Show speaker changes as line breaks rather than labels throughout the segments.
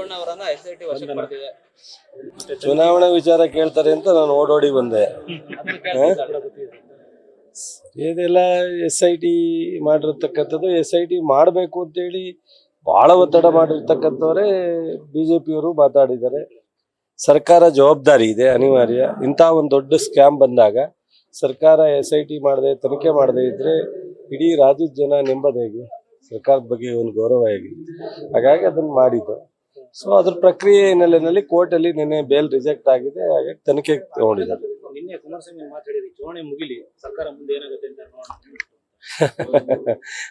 ರೇವಣ್ಣ ಅವರನ್ನ SIT ವಶಕ್ಕೆ ಪಡೆದಿದೆ.
ಚುನಾವಣೆ ವಿಚಾರ ಕೇಳ್ತಾರೆ ಅಂತ ನಾನು ಓಡೋಡಿ ಬಂದೆ. ಇದೆಲ್ಲ SIT ಮಾಡಿರ್ತಕ್ಕಂಥದ್ದು, SIT ಮಾಡಬೇಕು ಅಂತೇಳಿ ಬಹಳ ಒತ್ತಡ ಮಾಡಿರ್ತಕ್ಕಂಥವರೇ ಬಿಜೆಪಿಯವರು ಮಾತಾಡಿದ್ದಾರೆ. ಸರ್ಕಾರ ಜವಾಬ್ದಾರಿ ಇದೆ, ಅನಿವಾರ್ಯ. ಇಂಥ ಒಂದು ದೊಡ್ಡ ಸ್ಕ್ಯಾಮ್ ಬಂದಾಗ ಸರ್ಕಾರ SIT ಮಾಡದೆ, ತನಿಖೆ ಮಾಡದೆ ಇದ್ರೆ ಇಡೀ ರಾಜ್ಯದ ಜನ ನೆಮ್ಮದಿ ಹೇಗೆ? ಸರ್ಕಾರದ ಬಗ್ಗೆ ಒಂದು ಗೌರವ ಹೇಗೆ? ಹಾಗಾಗಿ ಅದನ್ನು ಮಾಡಿದ್ದು. ಸೊ ಅದ್ರ ಪ್ರಕ್ರಿಯೆ ಹಿನ್ನೆಲೆಯಲ್ಲಿ ಕೋರ್ಟಲ್ಲಿ ನಿನ್ನೆ ಬೇಲ್ ರಿಜೆಕ್ಟ್ ಆಗಿದೆ. ಹಾಗಾಗಿ ತನಿಖೆ ತಗೊಂಡಿದ್ದಾರೆ.
ನಿನ್ನೆ ಕುಮಾರಸ್ವಾಮಿ ಮಾತಾಡಿದ್ರು, ಚುನಾವಣೆ ಮುಗಿಲಿ, ಸರ್ಕಾರ ಮುಂದೆ ಏನಾಗುತ್ತೆ ಅಂತ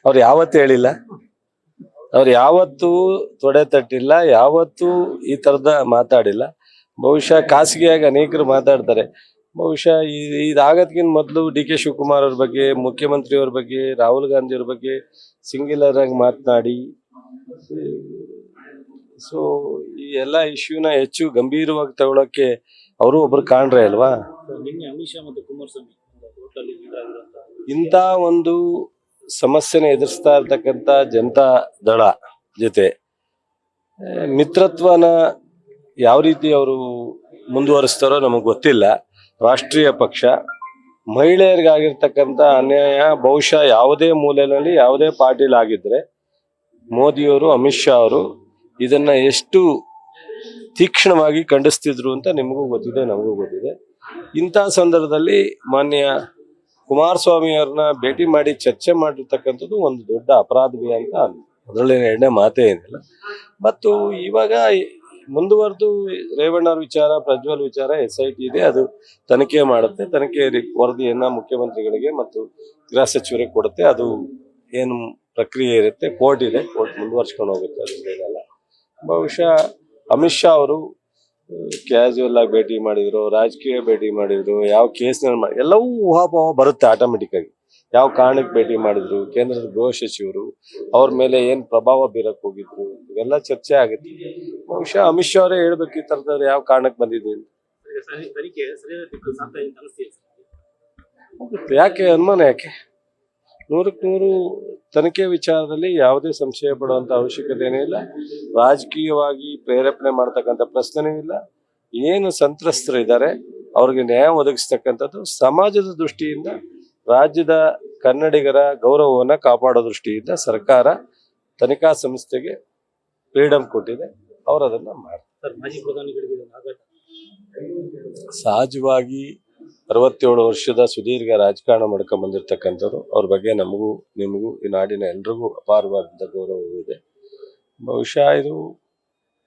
ಅವ್ರು ಯಾವತ್ತೂ ಹೇಳಿಲ್ಲ, ಅವ್ರು ಯಾವತ್ತೂ ತೊಡೆ ತಟ್ಟಿಲ್ಲ, ಯಾವತ್ತೂ ಈ ತರದ ಮಾತಾಡಿಲ್ಲ. ಬಹುಶಃ ಖಾಸಗಿಯಾಗಿ ಅನೇಕರು ಮಾತಾಡ್ತಾರೆ. ಬಹುಶಃ ಇದಾಗದ್ಕಿಂತ ಮೊದಲು DK ಶಿವಕುಮಾರ್ ಅವ್ರ ಬಗ್ಗೆ, ಮುಖ್ಯಮಂತ್ರಿಯವ್ರ ಬಗ್ಗೆ, ರಾಹುಲ್ ಗಾಂಧಿ ಅವ್ರ ಬಗ್ಗೆ ಸಿಂಗ್ಯುಲರ್ ಆಗಿ ಮಾತನಾಡಿ, ಸೊ ಈ ಎಲ್ಲ ಇಶ್ಯೂನ ಹೆಚ್ಚು ಗಂಭೀರವಾಗಿ ತಗೊಳಕ್ಕೆ ಅವರು ಒಬ್ರು ಕಾಣ್ರೆ ಅಲ್ವಾ?
ನಿನ್ನೆ ಅಮಿತ್ ಶಾ ಮತ್ತು ಕುಮಾರಸ್ವಾಮಿ
ಇಂಥ ಒಂದು ಸಮಸ್ಯೆನ ಎದುರಿಸ್ತಾ ಇರ್ತಕ್ಕಂಥ ಜನತಾ ದಳ ಜೊತೆ ಮಿತ್ರತ್ವನ ಯಾವ ರೀತಿ ಅವರು ಮುಂದುವರಿಸ್ತಾರೋ ನಮಗೆ ಗೊತ್ತಿಲ್ಲ. ರಾಷ್ಟ್ರೀಯ ಪಕ್ಷ ಮಹಿಳೆಯರಿಗಾಗಿರ್ತಕ್ಕಂಥ ಅನ್ಯಾಯ ಬಹುಶಃ ಯಾವುದೇ ಮೂಲೆಯಲ್ಲಿ ಯಾವುದೇ ಪಾರ್ಟಿಲಿ ಆಗಿದ್ರೆ ಮೋದಿಯವರು, ಅಮಿತ್ ಶಾ ಅವರು ಇದನ್ನ ಎಷ್ಟು ತೀಕ್ಷ್ಣವಾಗಿ ಖಂಡಿಸ್ತಿದ್ರು ಅಂತ ನಿಮಗೂ ಗೊತ್ತಿದೆ, ನಮಗೂ ಗೊತ್ತಿದೆ. ಇಂಥ ಸಂದರ್ಭದಲ್ಲಿ ಮಾನ್ಯ ಕುಮಾರಸ್ವಾಮಿ ಅವ್ರನ್ನ ಭೇಟಿ ಮಾಡಿ ಚರ್ಚೆ ಮಾಡಿರ್ತಕ್ಕಂಥದ್ದು ಒಂದು ದೊಡ್ಡ ಅಪರಾಧವೇ ಅಂತ ಅದರಲ್ಲಿ ಎರಡನೇ ಮಾತೇ ಏನಿಲ್ಲ. ಮತ್ತು ಇವಾಗ ಮುಂದುವರೆದು ರೇವಣ್ಣವ್ರ ವಿಚಾರ, ಪ್ರಜ್ವಲ್ ವಿಚಾರ SIT ಇದೆ, ಅದು ತನಿಖೆ ಮಾಡುತ್ತೆ. ತನಿಖೆ ವರದಿಯನ್ನ ಮುಖ್ಯಮಂತ್ರಿಗಳಿಗೆ ಮತ್ತು ಗೃಹ ಸಚಿವರಿಗೆ ಕೊಡುತ್ತೆ. ಅದು ಏನು ಪ್ರಕ್ರಿಯೆ ಇರುತ್ತೆ, ಕೋರ್ಟ್ ಇದೆ, ಕೋರ್ಟ್ ಮುಂದುವರ್ಸ್ಕೊಂಡು ಹೋಗುತ್ತೆ. ಅದನ್ನೇನಲ್ಲ. ಬಹುಶಃ ಅಮಿತ್ ಶಾ ಅವರು ಕ್ಯಾಶುವಲ್ ಆಗಿ ಭೇಟಿ ಮಾಡಿದ್ರು, ರಾಜಕೀಯ ಭೇಟಿ ಮಾಡಿದ್ರು, ಯಾವ ಕೇಸ್ನಲ್ಲಿ ಎಲ್ಲವೂ ಊಹಾಪೋಹ ಬರುತ್ತೆ ಆಟೋಮೆಟಿಕ್ ಆಗಿ. ಯಾವ ಕಾರಣಕ್ಕೆ ಭೇಟಿ ಮಾಡಿದ್ರು, ಕೇಂದ್ರದ ಗೃಹ ಸಚಿವರು ಅವ್ರ ಮೇಲೆ ಏನ್ ಪ್ರಭಾವ ಬೀರಕ್ ಹೋಗಿದ್ರು, ಇವೆಲ್ಲ ಚರ್ಚೆ ಆಗುತ್ತೆ. ಬಹುಶಃ ಅಮಿತ್ ಶಾ ಅವರೇ ಹೇಳ್ಬೇಕು ಈ ತರದವ್ರು ಯಾವ ಕಾರಣಕ್ಕೆ ಬಂದಿದೆ ಅಂತ. ಯಾಕೆ ಅನುಮಾನ? ಯಾಕೆ? 100ಕ್ಕೆ 100 ತನಿಖೆ ವಿಚಾರದಲ್ಲಿ ಯಾವುದೇ ಸಂಶಯ ಪಡುವಂತ ಅವಶ್ಯಕತೆ ಏನಿಲ್ಲ. ರಾಜಕೀಯವಾಗಿ ಪ್ರೇರೇಪಣೆ ಮಾಡ್ತಕ್ಕಂಥ ಪ್ರಶ್ನೆನೂ ಇಲ್ಲ. ಏನು ಸಂತ್ರಸ್ತರು ಇದ್ದಾರೆ ಅವ್ರಿಗೆ ನ್ಯಾಯ ಒದಗಿಸ್ತಕ್ಕಂಥದ್ದು ಸಮಾಜದ ದೃಷ್ಟಿಯಿಂದ, ರಾಜ್ಯದ ಕನ್ನಡಿಗರ ಗೌರವವನ್ನ ಕಾಪಾಡೋ ದೃಷ್ಟಿಯಿಂದ ಸರ್ಕಾರ ತನಿಖಾ ಸಂಸ್ಥೆಗೆ ಫ್ರೀಡಮ್ ಕೊಟ್ಟಿದೆ. ಅವರು ಅದನ್ನ ಮಾಡ್ತಾರೆ. ಸಹಜವಾಗಿ 67 ವರ್ಷದ ಸುದೀರ್ಘ ರಾಜಕಾರಣ ಮಾಡ್ಕೊಂಡ್ ಬಂದಿರತಕ್ಕಂಥವ್ರು, ಅವ್ರ ಬಗ್ಗೆ ನಮಗೂ ನಿಮಗೂ ಈ ನಾಡಿನ ಎಲ್ರಿಗೂ ಅಪಾರವಾದ ಗೌರವವಿದೆ. ಬಹುಶಃ ಇದು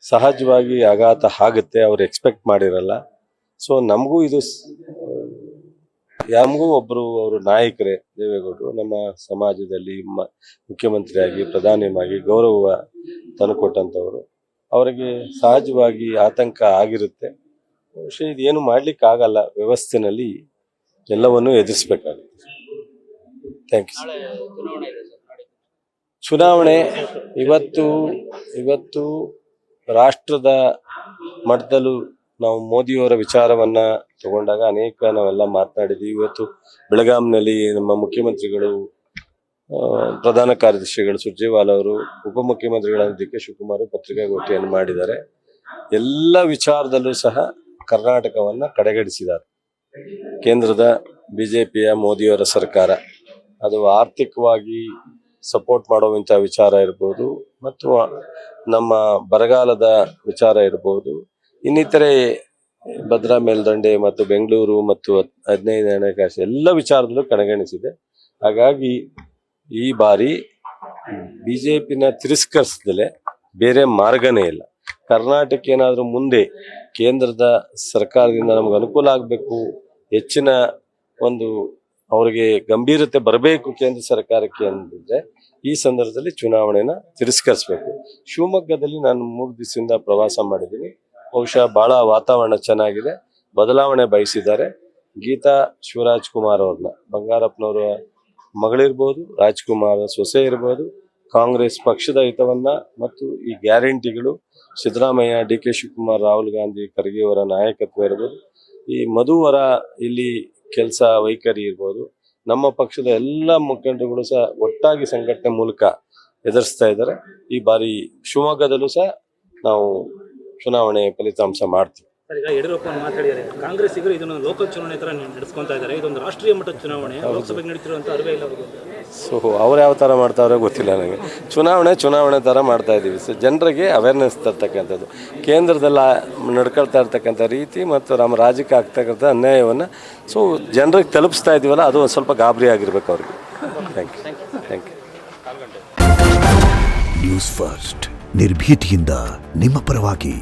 ಸಹಜವಾಗಿ ಆಘಾತ ಆಗುತ್ತೆ, ಅವ್ರು ಎಕ್ಸ್ಪೆಕ್ಟ್ ಮಾಡಿರಲ್ಲ. ಸೊ ನಮಗೂ ಇದು ನಮಗೂ ಒಬ್ರು ಅವರು ನಾಯಕರೇ ದೇವೇಗೌಡರು, ನಮ್ಮ ಸಮಾಜದಲ್ಲಿ ಮುಖ್ಯಮಂತ್ರಿಯಾಗಿ, ಪ್ರಧಾನಿಯಾಗಿ ಗೌರವ ತಂದುಕೊಟ್ಟಂಥವ್ರು. ಅವರಿಗೆ ಸಹಜವಾಗಿ ಆತಂಕ ಆಗಿರುತ್ತೆ. ಬಹುಶಃ ಇದೇನು ಮಾಡ್ಲಿಕ್ಕೆ ಆಗಲ್ಲ. ವ್ಯವಸ್ಥೆನಲ್ಲಿ ಎಲ್ಲವನ್ನೂ ಎದುರಿಸ್ಬೇಕಾಗುತ್ತೆ. Thank you. ಚುನಾವಣೆ ಇವತ್ತು ರಾಷ್ಟ್ರದ ಮಟ್ಟದಲ್ಲೂ ನಾವು ಮೋದಿಯವರ ವಿಚಾರವನ್ನ ತಗೊಂಡಾಗ ನಾವೆಲ್ಲ ಮಾತನಾಡಿದ್ವಿ. ಇವತ್ತು ಬೆಳಗಾಂನಲ್ಲಿ ನಮ್ಮ ಮುಖ್ಯಮಂತ್ರಿಗಳು, ಪ್ರಧಾನ ಕಾರ್ಯದರ್ಶಿಗಳು ಸುರ್ಜೇವಾಲಾ ಅವರು, ಉಪಮುಖ್ಯಮಂತ್ರಿಗಳಾದ DK ಶಿವಕುಮಾರ್ ಪತ್ರಿಕಾಗೋಷ್ಠಿಯನ್ನು ಮಾಡಿದ್ದಾರೆ. ಎಲ್ಲ ವಿಚಾರದಲ್ಲೂ ಸಹ ಕರ್ನಾಟಕವನ್ನ ಕಡೆಗಣಿಸಿದ್ದಾರೆ. ಕೇಂದ್ರದ ಬಿಜೆಪಿಯ ಮೋದಿಯವರ ಸರ್ಕಾರ ಅದು ಆರ್ಥಿಕವಾಗಿ ಸಪೋರ್ಟ್ ಮಾಡುವಂಥ ವಿಚಾರ ಇರ್ಬೋದು, ಮತ್ತು ನಮ್ಮ ಬರಗಾಲದ ವಿಚಾರ ಇರ್ಬೋದು, ಇನ್ನಿತರೆ ಭದ್ರಾ ಮೇಲ್ದಂಡೆ ಮತ್ತು ಬೆಂಗಳೂರು ಮತ್ತು 15ನೇ ಹಣಕಾಸು ಎಲ್ಲ ವಿಚಾರದಲ್ಲೂ ಕಡೆಗಣಿಸಿದೆ. ಹಾಗಾಗಿ ಈ ಬಾರಿ ಬಿಜೆಪಿನ ತಿರಸ್ಕರಿಸದಲೇ ಬೇರೆ ಮಾರ್ಗನೇ ಇಲ್ಲ. ಕರ್ನಾಟಕ ಏನಾದರೂ ಮುಂದೆ ಕೇಂದ್ರದ ಸರ್ಕಾರದಿಂದ ನಮ್ಗೆ ಅನುಕೂಲ ಆಗಬೇಕು, ಹೆಚ್ಚಿನ ಒಂದು ಅವ್ರಿಗೆ ಗಂಭೀರತೆ ಬರಬೇಕು ಕೇಂದ್ರ ಸರ್ಕಾರಕ್ಕೆ ಅಂದಿದ್ರೆ ಈ ಸಂದರ್ಭದಲ್ಲಿ ಚುನಾವಣೆನ ತಿರಸ್ಕರಿಸಬೇಕು. ಶಿವಮೊಗ್ಗದಲ್ಲಿ ನಾನು 3 ದಿವಸದಿಂದ ಪ್ರವಾಸ ಮಾಡಿದ್ದೀನಿ. ಬಹುಶಃ ಬಹಳ ವಾತಾವರಣ ಚೆನ್ನಾಗಿದೆ, ಬದಲಾವಣೆ ಬಯಸಿದ್ದಾರೆ. ಗೀತಾ ಶಿವರಾಜ್ ಕುಮಾರ್ ಅವ್ರನ್ನ, ಬಂಗಾರಪ್ಪನವರ ಮಗಳಿರ್ಬೋದು, ರಾಜ್ಕುಮಾರ್ ಸೊಸೆ ಇರ್ಬೋದು, ಕಾಂಗ್ರೆಸ್ ಪಕ್ಷದ ಹಿತವನ್ನ ಮತ್ತು ಈ ಗ್ಯಾರಂಟಿಗಳು, ಸಿದ್ದರಾಮಯ್ಯ, DK ಶಿವಕುಮಾರ್, ರಾಹುಲ್ ಗಾಂಧಿ, ಖರ್ಗೆ ಅವರ ನಾಯಕತ್ವ ಇರ್ಬೋದು, ಈ ಮಧುವರ ಇಲ್ಲಿ ಕೆಲಸ ವೈಖರಿ ಇರ್ಬೋದು, ನಮ್ಮ ಪಕ್ಷದ ಎಲ್ಲ ಮುಖಂಡರುಗಳು ಸಹ ಒಟ್ಟಾಗಿ ಸಂಘಟನೆ ಮೂಲಕ ಎದುರಿಸ್ತಾ ಇದ್ದಾರೆ. ಈ ಬಾರಿ ಶಿವಮೊಗ್ಗದಲ್ಲೂ ಸಹ ನಾವು ಚುನಾವಣೆ ಫಲಿತಾಂಶ ಮಾಡ್ತೀವಿ.
ಸರ್, ಈಗ ಯಡಿಯೂರಪ್ಪ ಮಾತಾಡಿದ್ದಾರೆ, ಕಾಂಗ್ರೆಸ್ಸಿಗರು ಇದನ್ನು ಲೋಕಲ್ ಚುನಾವಣೆ ತರ ನಡೆಸ್ಕೊಂತಾ ಇದ್ದಾರೆ, ಇದೊಂದು ರಾಷ್ಟ್ರೀಯ ಮಟ್ಟದ ಚುನಾವಣೆ, ಲೋಕಸಭೆಗೆ ನಡೀತಿರುವಂತ ಅರಿವೇ ಇಲ್ಲ ಅವ್ರಿಗೆ.
ಸೊ ಅವ್ರು ಯಾವ ಥರ ಮಾಡ್ತಾರೋ ಗೊತ್ತಿಲ್ಲ ನನಗೆ. ಚುನಾವಣೆ ಥರ ಮಾಡ್ತಾ ಇದ್ದೀವಿ. ಸೊ ಜನರಿಗೆ ಅವೇರ್ನೆಸ್ ತರ್ತಕ್ಕಂಥದ್ದು, ಕೇಂದ್ರದಲ್ಲಿ ನಡ್ಕೊಳ್ತಾ ಇರ್ತಕ್ಕಂಥ ರೀತಿ ಮತ್ತು ನಮ್ಮ ರಾಜ್ಯಕ್ಕೆ ಆಗ್ತಕ್ಕಂಥ ಅನ್ಯಾಯವನ್ನು ಸೊ ಜನರಿಗೆ ತಲುಪಿಸ್ತಾ ಇದ್ದೀವಲ್ಲ, ಅದು ಒಂದು ಸ್ವಲ್ಪ ಗಾಬರಿ ಆಗಿರ್ಬೇಕು ಅವ್ರಿಗೆ. Thank you.
ನ್ಯೂಸ್ ಫಸ್ಟ್ ನಿರ್ಭೀತಿಯಿಂದ ನಿಮ್ಮ ಪರವಾಗಿ.